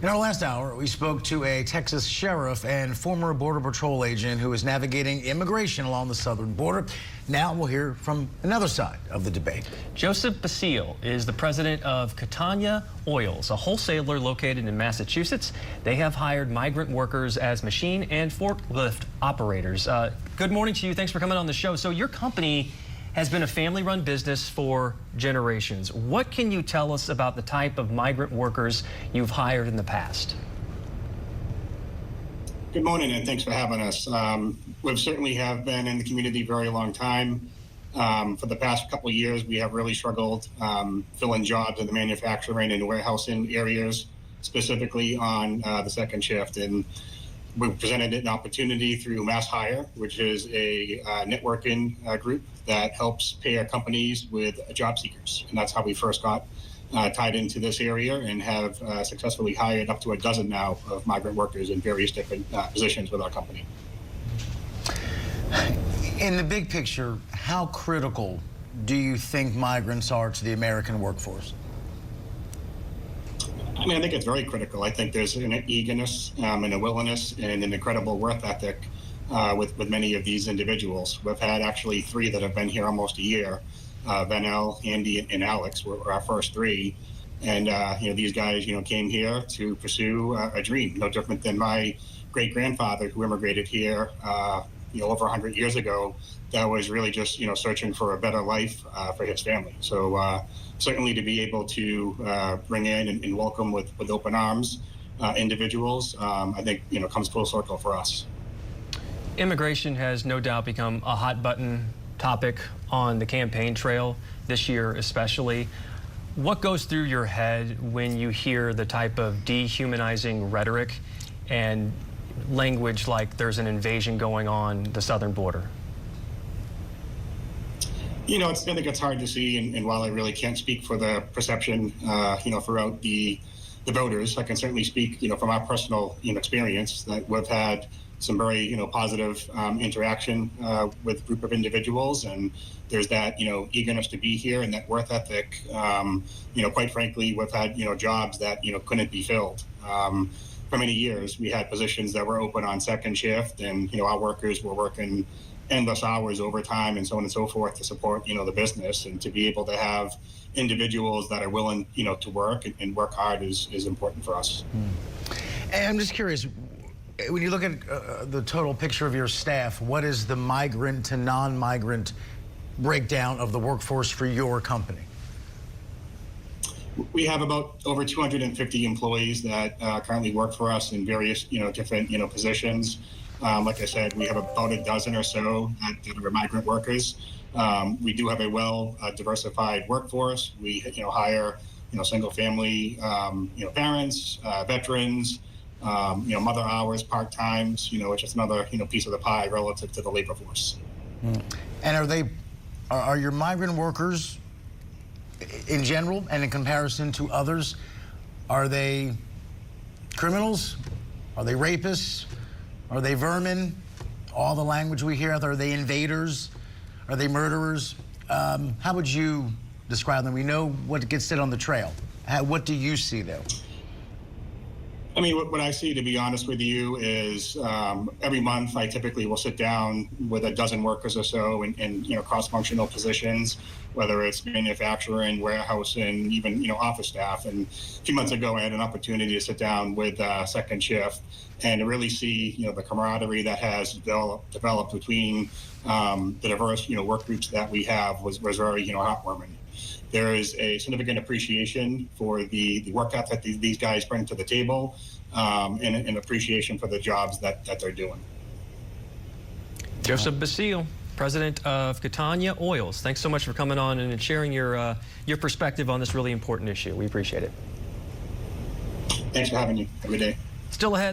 In our last hour, we spoke to a Texas sheriff and former Border Patrol agent who is navigating immigration along the southern border. Now we'll hear from another side of the debate. Joseph Basile is the president of Catania Oils, a wholesaler located in Massachusetts. They have hired migrant workers as machine and forklift operators. Good morning to you. Thanks for coming on the show. So your company has been a family-run business for generations. What can you tell us about the type of migrant workers you've hired in the past? Good morning, and thanks for having us. We certainly have been in the community a very long time. For the past couple of years, we have really struggled filling jobs in the manufacturing and warehousing areas, specifically on the second shift. And we presented an opportunity through Mass Hire, which is a networking group that helps pair companies with job seekers. And that's how we first got tied into this area and have successfully hired up to a dozen now of migrant workers in various different positions with our company. In the big picture, how critical do you think migrants are to the American workforce? I mean, I think it's very critical. I think there's an eagerness and a willingness and an incredible work ethic with many of these individuals. We've had actually three that have been here almost a year. Vanel, Andy, and Alex were our first three. And, these guys, came here to pursue a dream, no different than my great-grandfather who immigrated here, over 100 years ago, that was really just, searching for a better life for his family. So certainly to be able to bring in and welcome with open arms individuals, I think, comes full circle for us. Immigration has no doubt become a hot button topic on the campaign trail this year especially. What goes through your head when you hear the type of dehumanizing rhetoric and language like there's an invasion going on the southern border? I think it's hard to see, and while I really can't speak for the perception, throughout the voters, I can certainly speak, from our personal, experience that we've had some very, positive interaction with a group of individuals, and there's that, eagerness to be here and that work ethic. Quite frankly, we've had, jobs that, couldn't be filled. For many years, we had positions that were open on second shift, and, our workers were working endless hours overtime and so on and so forth to support, the business, and to be able to have individuals that are willing, to work and work hard is important for us. And I'm just curious, when you look at the total picture of your staff, what is the migrant to non-migrant breakdown of the workforce for your company? We have about over 250 employees that currently work for us in various, different, positions. Like I said, we have about a dozen or so that are migrant workers. We do have a well-diversified workforce. We, hire, single-family, parents, veterans, mother hours, part-times, which is another, piece of the pie relative to the labor force. And are your migrant workers, in general and in comparison to others, are they criminals? Are they rapists? Are they vermin? All the language we hear, are they invaders? Are they murderers? How would you describe them? We know what gets said on the trail. What do you see, though? I mean, what I see, to be honest with you, is every month I typically will sit down with a dozen workers or so in cross-functional positions, whether it's manufacturing, warehousing, even office staff. And a few months ago, I had an opportunity to sit down with second shift and to really see the camaraderie that has developed between the diverse work groups that we have was very heartwarming. There is a significant appreciation for the work ethic that these guys bring to the table, and an appreciation for the jobs that they're doing. Joseph Basile, president of Catania Oils. Thanks so much for coming on and sharing your perspective on this really important issue. We appreciate it. Thanks for having me. Have a good day. Still ahead.